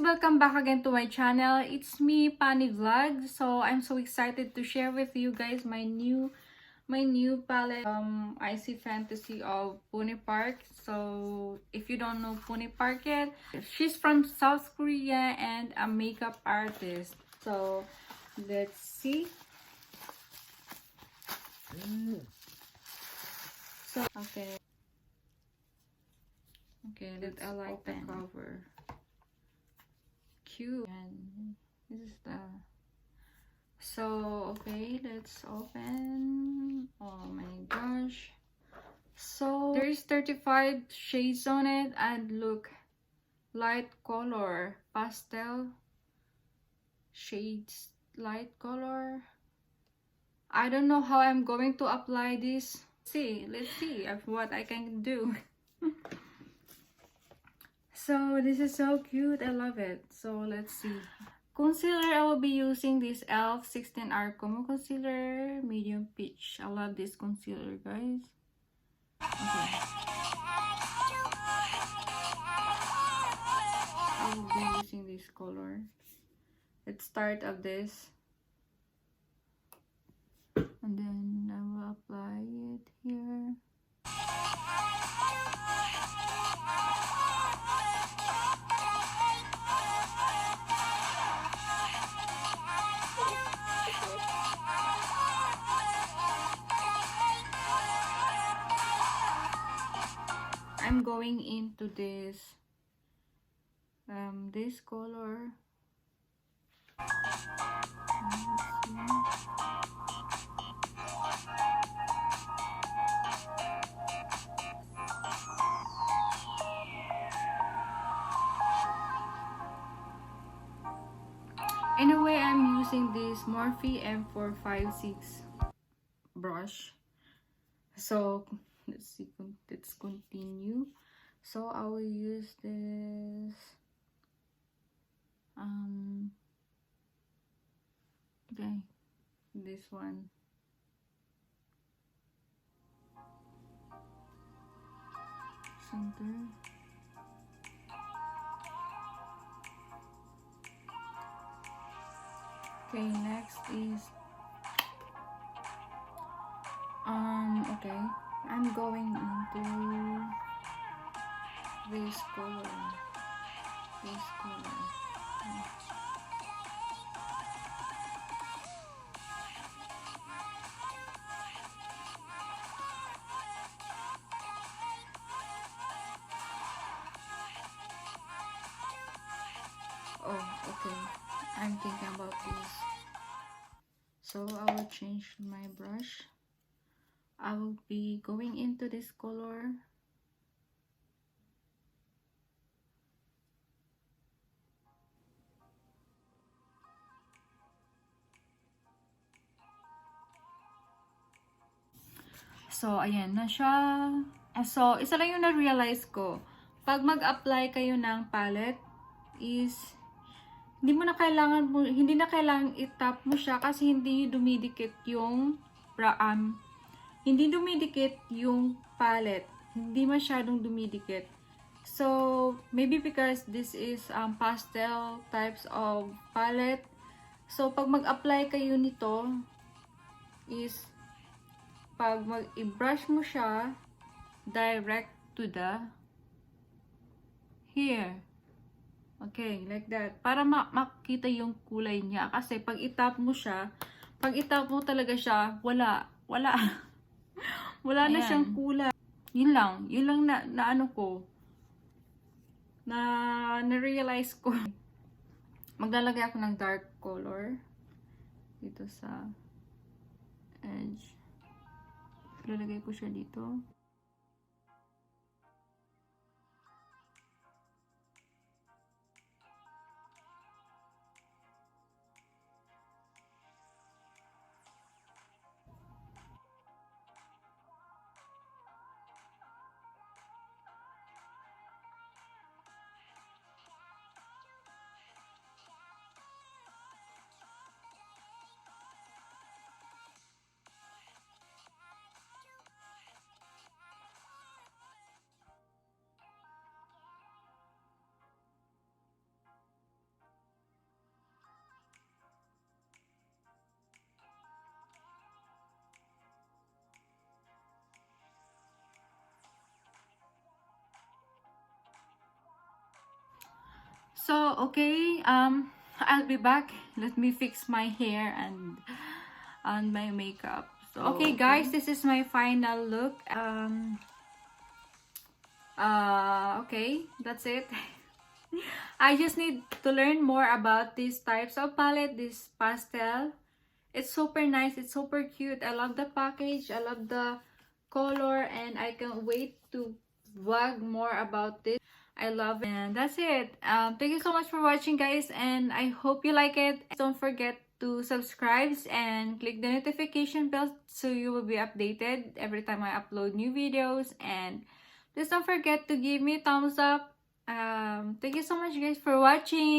welcome back again to my channel. It's me, PANI Vlog. So I'm so excited to share with you guys my new palette, Icy Fantasy of Pune Park. So if you don't know Pune Park yet, she's from South Korea and a makeup artist. So let's see. So okay, I like the cover. Cute. And this is the okay, let's open. Oh my gosh, so there's 35 shades on it, and look, light color, pastel shades, light color. I don't know how I'm going to apply this. Let's see what I can do. So this is so cute, I love it. So let's see. Concealer, I will be using this e.l.f. 16-hour Como Concealer Medium Peach. I love this concealer, guys. Okay. I will be using this color. Let's start of this. And then I will apply it here. I'm going into this color. Anyway, I'm using this Morphe M456 brush. So let's see, let's continue. So I will use this okay, this one. Center. Okay, next is okay, I'm going into this color. Oh, okay, I'm thinking about this. So I will change my brush. I will be going into this color. So, ayan na siya. So, isa lang yung na-realize ko. Pag mag-apply kayo ng palette is hindi na kailangan i-tap mo siya kasi hindi dumidikit yung palette. Hindi masyadong dumidikit. So, maybe because this is pastel types of palette. So, pag mag-apply kayo nito is pag i-brush mo siya direct to the here. Okay, like that. Para makita yung kulay niya. Kasi pag itap mo talaga siya, wala na siyang kulay. Yun lang na ano ko, na-realize ko. Maglalagay ako ng dark color dito sa edge. Lalagay ko siya dito. So, okay, I'll be back. Let me fix my hair and my makeup. So, okay, guys, this is my final look. Okay, that's it. I just need to learn more about these types of palette, this pastel. It's super nice, it's super cute. I love the package, I love the color, and I can't wait to vlog more about this. I love it. And that's it. Thank you so much for watching, guys, and I hope you like it. Don't forget to subscribe and click the notification bell so you will be updated every time I upload new videos. And please don't forget to give me a thumbs up. Thank you so much, guys, for watching.